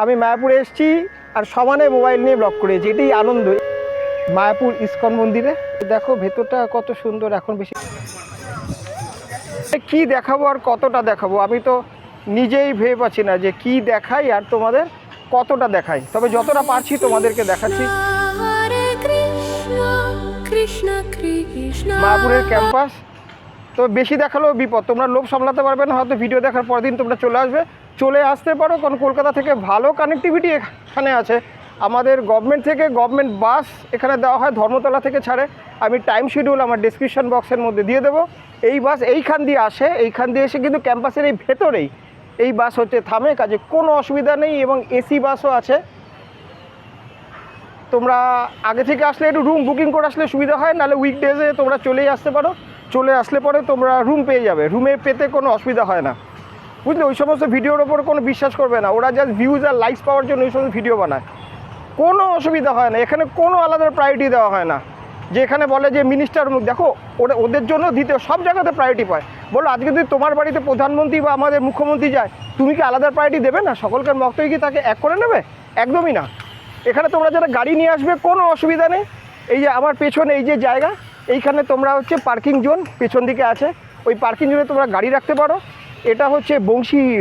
আমি মায়াপুরে এসেছি আর সমানে মোবাইল নিয়ে ব্লগ করে, যেটাই আনন্দ। মায়াপুর ইস্কন মন্দিরে দেখো ভেতরটা কত সুন্দর। এখন বেশি কি দেখাবো আর কতটা দেখাবো, আমি তো নিজেই ভেবে পাচ্ছি না যে কি দেখাই আর তোমাদের কতটা দেখাই। তবে যতটা পারছি তোমাদেরকে দেখাচ্ছি। মায়াপুরের ক্যাম্পাস তো বেশি দেখালেও বিপদ, তোমরা লোভ সামলাতে পারবে না, হয়তো ভিডিও দেখার পর দিন তোমরা চলে আসতে পারো, কারণ কলকাতা থেকে ভালো কানেক্টিভিটি এখানে আছে। আমাদের গভর্নমেন্ট থেকে গভর্নমেন্ট বাস এখানে দেওয়া হয়, ধর্মতলা থেকে ছাড়ে। আমি টাইম শিডিউল আমার ডেসক্রিপশন বক্সের মধ্যে দিয়ে দেবো। এই বাস এইখান দিয়ে আসে, এইখান দিয়ে এসে কিন্তু ক্যাম্পাসের এই ভেতরেই এই বাস হচ্ছে থামে, কাজে কোনো অসুবিধা নেই। এবং এসি বাসও আছে। তোমরা আগে থেকে আসলে একটু রুম বুকিং করে আসলে সুবিধা হয়, নাহলে উইকডেজে তোমরা চলেই আসতে পারো। চলে আসলে পরে তোমরা রুম পেয়ে যাবে, রুমে পেতে কোনো অসুবিধা হয় না, বুঝলে। ওই সমস্ত ভিডিওর ওপর কোনো বিশ্বাস করবে না, ওরা জাস্ট ভিউজ আর লাইকস পাওয়ার জন্য ওই সমস্ত ভিডিও বানায়। কোনো অসুবিধা হয় না, এখানে কোনো আলাদা প্রায়োরিটি দেওয়া হয় না। যে এখানে বলে যে মিনিস্টার মুখ, দেখো ওদের জন্য দিতে সব জায়গাতে প্রায়োরিটি পায়। বলো আজকে যদি তোমার বাড়িতে প্রধানমন্ত্রী বা আমাদের মুখ্যমন্ত্রী যায়, তুমি কি আলাদা প্রায়োরিটি দেবে না? সকলকার বক্তব্য কি তাকে এক করে নেবে? একদমই না। এখানে তোমরা যারা গাড়ি নিয়ে আসবে কোনো অসুবিধা নেই। এই যে আমার পেছনে এই যে জায়গা, এইখানে তোমরা হচ্ছে পার্কিং জোন পেছন দিকে আছে, ওই পার্কিং জোনে তোমরা গাড়ি রাখতে পারো। এটা হচ্ছে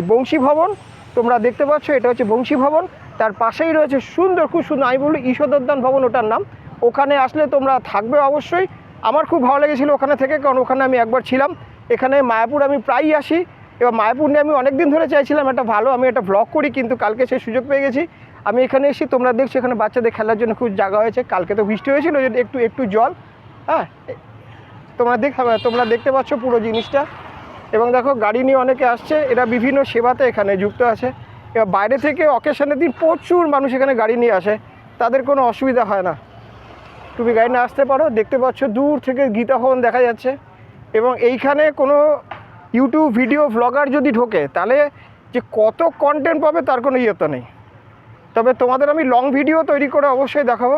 বংশী ভবন, তোমরা দেখতে পাচ্ছ, এটা হচ্ছে বংশী ভবন। তার পাশেই রয়েছে সুন্দর, খুব সুন্দর, আমি বলি ঈষদোদ্যান ভবন ওটার নাম। ওখানে আসলে তোমরা থাকবে অবশ্যই। আমার খুব ভালো লেগেছিলো ওখানে থেকে, কারণ ওখানে আমি একবার ছিলাম। এখানে মায়াপুর আমি প্রায়ই আসি, এবার মায়াপুর নিয়ে আমি অনেক দিন ধরে চাইছিলাম আমি একটা ভ্লগ করি, কিন্তু কালকে সেই সুযোগ পেয়ে গেছি। আমি এখানে এসে তোমরা দেখছো এখানে বাচ্চাদের খেলার জন্য খুব জায়গা হয়েছে। কালকে তো বৃষ্টি হয়েছিল, একটু জল, হ্যাঁ তোমরা দেখতে পাচ্ছ পুরো জিনিসটা। এবং দেখো গাড়ি নিয়ে অনেকে আসছে, এরা বিভিন্ন সেবাতে এখানে যুক্ত আছে। এবার বাইরে থেকে অকেশনের দিন প্রচুর মানুষ এখানে গাড়ি নিয়ে আসে, তাদের কোনো অসুবিধা হয় না। তুমি গাড়ি নিয়ে আসতে পারো। দেখতে পাচ্ছ দূর থেকে গীতা ভবন দেখা যাচ্ছে। এবং এইখানে কোনো ইউটিউব ভিডিও ব্লগার যদি ঢোকে, তাহলে যে কত কন্টেন্ট পাবে তার কোনো ইয়েতা নেই। তবে তোমাদের আমি লং ভিডিও তৈরি করে অবশ্যই দেখাবো।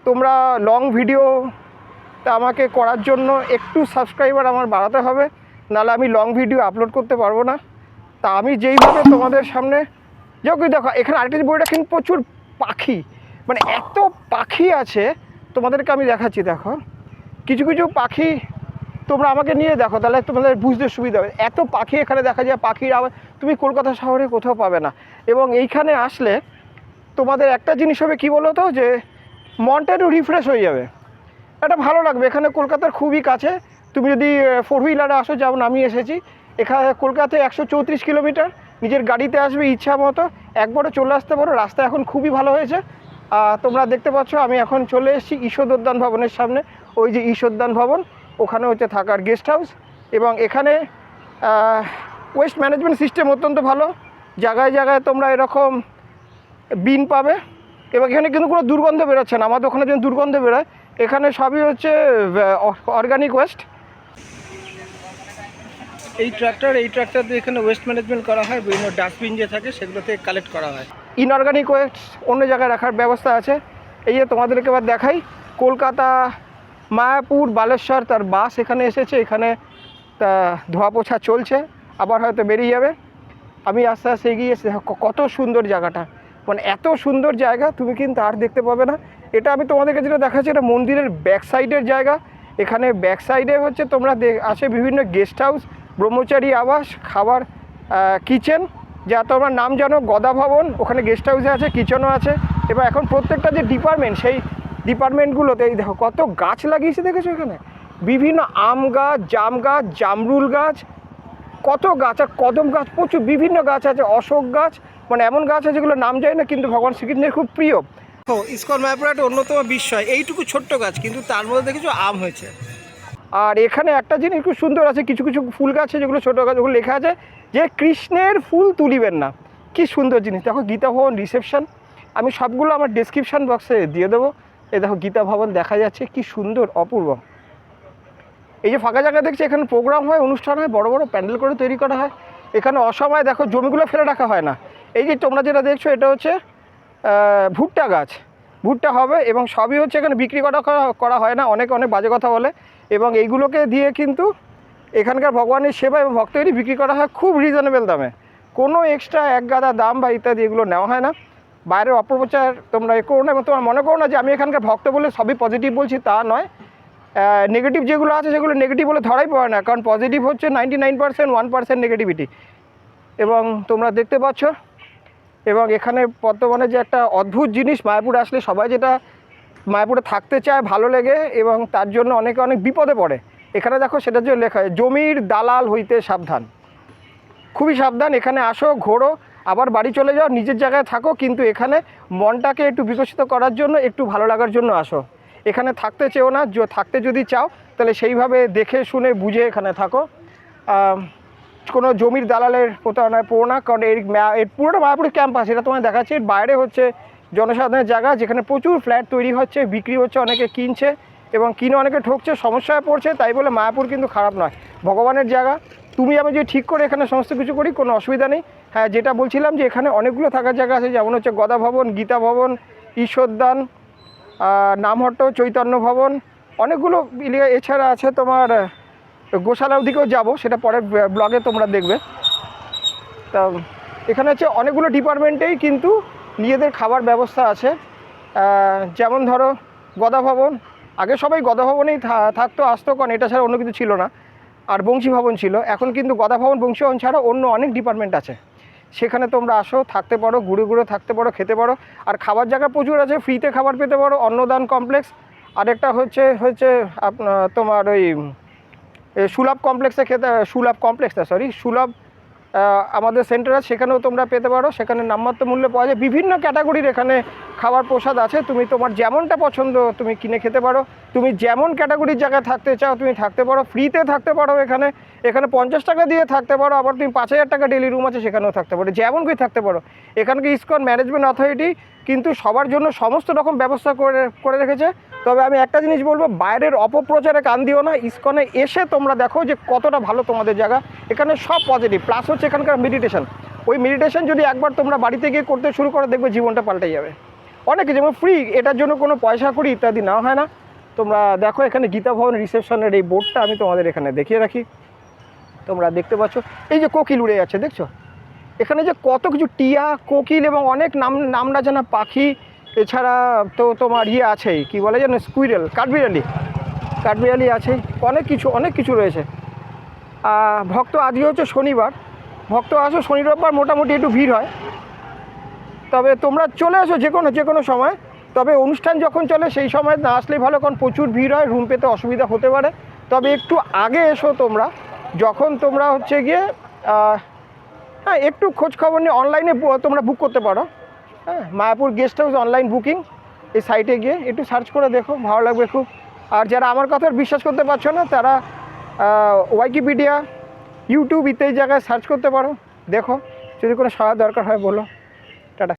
তোমরা লং ভিডিওটা আমাকে করার জন্য একটু সাবস্ক্রাইবার আমার বাড়াতে হবে, নাহলে আমি লং ভিডিও আপলোড করতে পারবো না। তা আমি যেইভাবে তোমাদের সামনে দেখো, এখানে আরেকটা বইটা কিন্তু প্রচুর পাখি, মানে এত পাখি আছে, তোমাদেরকে আমি দেখাচ্ছি। দেখো কিছু কিছু পাখি তোমরা আমাকে নিয়ে দেখো, তাহলে তোমাদের বুঝতে সুবিধা হবে। এত পাখি এখানে দেখা যায়, পাখির আবার তুমি কলকাতা শহরে কোথাও পাবে না। এবং এইখানে আসলে তোমাদের একটা জিনিস হবে কি বলো তো, যে মনটা একটু রিফ্রেশ হয়ে যাবে, এটা ভালো লাগবে। এখানে কলকাতার খুবই কাছে, তুমি যদি 4 হুইলারে আসো, যেমন আমি এসেছি, এখানে কলকাতায় 134 কিলোমিটার, নিজের গাড়িতে আসবে ইচ্ছা মতো, একবারও চলে আসতে পারো। রাস্তা এখন খুবই ভালো হয়েছে। তোমরা দেখতে পাচ্ছ আমি এখন চলে এসেছি ঈষদোদ্যান ভবনের সামনে। ওই যে ঈষদোদ্যান ভবন, ওখানে হচ্ছে থাকার গেস্ট হাউস। এবং এখানে ওয়েস্ট ম্যানেজমেন্ট সিস্টেম অত্যন্ত ভালো, জায়গায় জায়গায় তোমরা এরকম বিন পাবে। এবং এখানে কিন্তু কোনো দুর্গন্ধ বেরোচ্ছে না, আমাদের ওখানে যেন দুর্গন্ধ বেরোয়, এখানে সবই হচ্ছে অর্গানিক ওয়েস্ট। এই ট্রাক্টর দিয়ে এখানে ওয়েস্ট ম্যানেজমেন্ট করা হয়, বিভিন্ন ডাস্টবিন যে থাকে সেগুলো থেকে কালেক্ট করা হয়। ইনঅর্গানিক ওয়েস্ট অন্য জায়গায় রাখার ব্যবস্থা আছে। এই যে তোমাদেরকে এবার দেখাই, কলকাতা মায়াপুর বালেশ্বর তার বাস এখানে এসেছে, এখানে তা ধোয়া পোছা চলছে, আবার হয়তো বেরিয়ে যাবে। আমি আস্তে আস্তে এগিয়ে এসে কত সুন্দর জায়গাটা, মানে এত সুন্দর জায়গা তুমি কিন্তু আর দেখতে পাবে না। এটা আমি তোমাদেরকে যেটা দেখাচ্ছি, এটা মন্দিরের ব্যাক সাইডের জায়গা। এখানে ব্যাক সাইডে হচ্ছে তোমরা আসে বিভিন্ন গেস্ট হাউস, ব্রহ্মচারী আবাস, খাবার, কিচেন, যা তোমরা নাম জানো, গদা ভবন, ওখানে গেস্ট হাউসে আছে, কিচেনও আছে। এবার এখন প্রত্যেকটা যে ডিপার্টমেন্ট, সেই ডিপার্টমেন্টগুলোতে এই দেখো কত গাছ লাগিয়েছে, দেখেছো এখানে বিভিন্ন আম গাছ, জাম গাছ, জামরুল গাছ, কত গাছ, আর কদম গাছ, প্রচুর বিভিন্ন গাছ আছে, অশোক গাছ, মানে এমন গাছ আছে যেগুলো নাম যায় না, কিন্তু ভগবান শ্রীকৃষ্ণের খুব প্রিয়। ও ইস্কন মায়াপুর একটা অন্যতম বিষয়, এইটুকু ছোট্ট গাছ, কিন্তু তার মধ্যে দেখেছো আম হয়েছে। আর এখানে একটা জিনিস খুব সুন্দর আছে, কিছু কিছু ফুল গাছে যেগুলো ছোটো গাছ, ওগুলো লেখা আছে যে কৃষ্ণের ফুল তুলিবেন না। কি সুন্দর জিনিস। দেখো গীতা ভবন রিসেপশন, আমি সবগুলো আমার ডেসক্রিপশান বক্সে দিয়ে দেবো। এই দেখো গীতা ভবন দেখা যাচ্ছে, কি সুন্দর, অপূর্ব। এই যে ফাঁকা জায়গা দেখছি, এখানে প্রোগ্রাম হয়, অনুষ্ঠান হয়, বড় বড় প্যান্ডেল করে তৈরি করা হয়। এখানে অসময়ে দেখো জমিগুলো ফেলে রাখা হয় না। এই যে তোমরা যেটা দেখছো, এটা হচ্ছে ভুট্টা গাছ, ভুট্টা হবে, এবং সবই হচ্ছে এখানে বিক্রি করা হয় না, অনেক বাজে কথা বলে। এবং এইগুলোকে দিয়ে কিন্তু এখানকার ভগবানের সেবা এবং ভক্তদেরই বিক্রি করা হয় খুব রিজনেবল দামে, কোনো এক্সট্রা এক গাদা দাম বা ইত্যাদি এগুলো নেওয়া হয় না। বাইরের অপপ্রচার তোমরা করো না, এবং তোমরা মনে করো না যে আমি এখানকার ভক্ত বলে সবই পজিটিভ বলছি, তা নয়। নেগেটিভ যেগুলো আছে সেগুলো নেগেটিভ বলে ধরাই পড়ে না, কারণ পজিটিভ হচ্ছে 99%, 1% নেগেটিভিটি। এবং তোমরা দেখতে পাচ্ছ, এবং এখানে বর্তমানে যে একটা অদ্ভুত জিনিস, মায়াপুর আসলে সবাই যেটা মায়াপুরে থাকতে চায় ভালো লেগে, এবং তার জন্য অনেকে অনেক বিপদে পড়ে। এখানে দেখো সেটার জন্য লেখা হয় জমির দালাল হইতে সাবধান। খুবই সাবধান, এখানে আসো, ঘোরো, আবার বাড়ি চলে যাও, নিজের জায়গায় থাকো, কিন্তু এখানে মনটাকে একটু বিকশিত করার জন্য, একটু ভালো লাগার জন্য আসো। এখানে থাকতে চেও না, থাকতে যদি চাও তাহলে সেইভাবে দেখে শুনে বুঝে এখানে থাকো। কোনো জমির দালালের প্রতারণায় পড়ো না, কারণ এর পুরোটা মায়াপুরের ক্যাম্পাস, এটা তোমায় দেখাচ্ছি। এর বাইরে হচ্ছে জনসাধারণের জায়গা, যেখানে প্রচুর ফ্ল্যাট তৈরি হচ্ছে, বিক্রি হচ্ছে, অনেকে কিনছে এবং কিনে অনেকে ঠকছে, সমস্যায় পড়ছে। তাই বলে মায়াপুর কিন্তু খারাপ নয়, ভগবানের জায়গা। তুমি আমি যদি ঠিক করে এখানে সমস্ত কিছু করি, কোনো অসুবিধা নেই। হ্যাঁ, যেটা বলছিলাম যে এখানে অনেকগুলো থাকার জায়গা আছে, যেমন হচ্ছে গদা ভবন, গীতা ভবন, ঈশ্বরদান, নামহট্ট, চৈতন্য ভবন, অনেকগুলো। এছাড়া আছে তোমার গোশালার দিকেও যাব, সেটা পরের ব্লগে তোমরা দেখবে। তা এখানে হচ্ছে অনেকগুলো ডিপার্টমেন্টেই কিন্তু নিজেদের খাবার ব্যবস্থা আছে। যেমন ধরো গদা ভবন, আগে সবাই গদা ভবনেই থাকতো, আসতো, কারণ এটা ছাড়া অন্য কিছু ছিল না। আর বংশী ভবন ছিল। এখন কিন্তু গদা ভবন, বংশী ভবন ছাড়া অন্য অনেক ডিপার্টমেন্ট আছে, সেখানে তোমরা আসো, থাকতে পারো, ঘুরে ঘুরে থাকতে পারো, খেতে পারো। আর খাবার জায়গা প্রচুর আছে, ফ্রিতে খাবার পেতে পারো, অন্নদান কমপ্লেক্স। আরেকটা হচ্ছে তোমার ওই সুলভ কমপ্লেক্সে সুলভ আমাদের সেন্টার আছে, সেখানেও তোমরা পেতে পারো। সেখানে নামমাত্র মূল্যে পাওয়া যায়, বিভিন্ন ক্যাটাগরির এখানে খাবার প্রসাদ আছে। তুমি তোমার যেমনটা পছন্দ তুমি কিনে খেতে পারো। তুমি যেমন ক্যাটাগরির জায়গায় থাকতে চাও তুমি থাকতে পারো, ফ্রিতে থাকতে পারো। এখানে 50 টাকা দিয়ে থাকতে পারো, আবার তুমি 5000 টাকা ডেলি রুম আছে সেখানেও থাকতে পারো, যেমন করে থাকতে পারো। এখানকে ইসকন ম্যানেজমেন্ট অথরিটি কিন্তু সবার জন্য সমস্ত রকম ব্যবস্থা করে রেখেছে। তবে আমি একটা জিনিস বলবো, বাইরের অপপ্রচারে কান দিও না। ইসকনে এসে তোমরা দেখো যে কতটা ভালো তোমাদের জায়গা। এখানে সব পজিটিভ, প্লাস হচ্ছে এখানকার মেডিটেশন। ওই মেডিটেশন যদি একবার তোমরা বাড়িতে গিয়ে করতে শুরু করো, দেখবে জীবনটা পাল্টে যাবে। অনেক কিছু, যেমন ফ্রি, এটার জন্য কোনো পয়সা করি ইত্যাদি নেওয়া হয় না। তোমরা দেখো এখানে গীতা ভবন রিসেপশনের এই বোর্ডটা আমি তোমাদের এখানে দেখিয়ে রাখি। তোমরা দেখতে পাচ্ছ এই যে কোকিল উড়ে যাচ্ছে, দেখছো? এখানে যে কত কিছু, টিয়া, কোকিল এবং অনেক নামটা জানা পাখি। এছাড়া তো তোমার আছেই, কী বলে যেন, স্কুইরেল, কাঠবিড়ালি আছেই, অনেক কিছু রয়েছে। ভক্ত আজকে হচ্ছে শনিবার, ভক্ত আসো, শনি রোববার মোটামুটি একটু ভিড় হয়। তবে তোমরা চলে এসো যে কোনো সময়। তবে অনুষ্ঠান যখন চলে সেই সময় না আসলেই ভালো, কারণ প্রচুর ভিড় হয়, রুম পেতে অসুবিধা হতে পারে। তবে একটু আগে এসো তোমরা, যখন তোমরা হচ্ছে গিয়ে হ্যাঁ একটু খোঁজ খবর নিয়ে অনলাইনে তোমরা বুক করতে পারো। হ্যাঁ, Mayapur guest house online booking, এই সাইটে গিয়ে একটু সার্চ করে দেখো, ভালো লাগবে খুব। আর যারা আমার কথা বিশ্বাস করতে পারছো না, তারা উইকিপিডিয়া, ইউটিউব ইত্যাদি জায়গায় সার্চ করতে পারো, দেখো। যদি কোনো সহায়তা দরকার হয় বলো।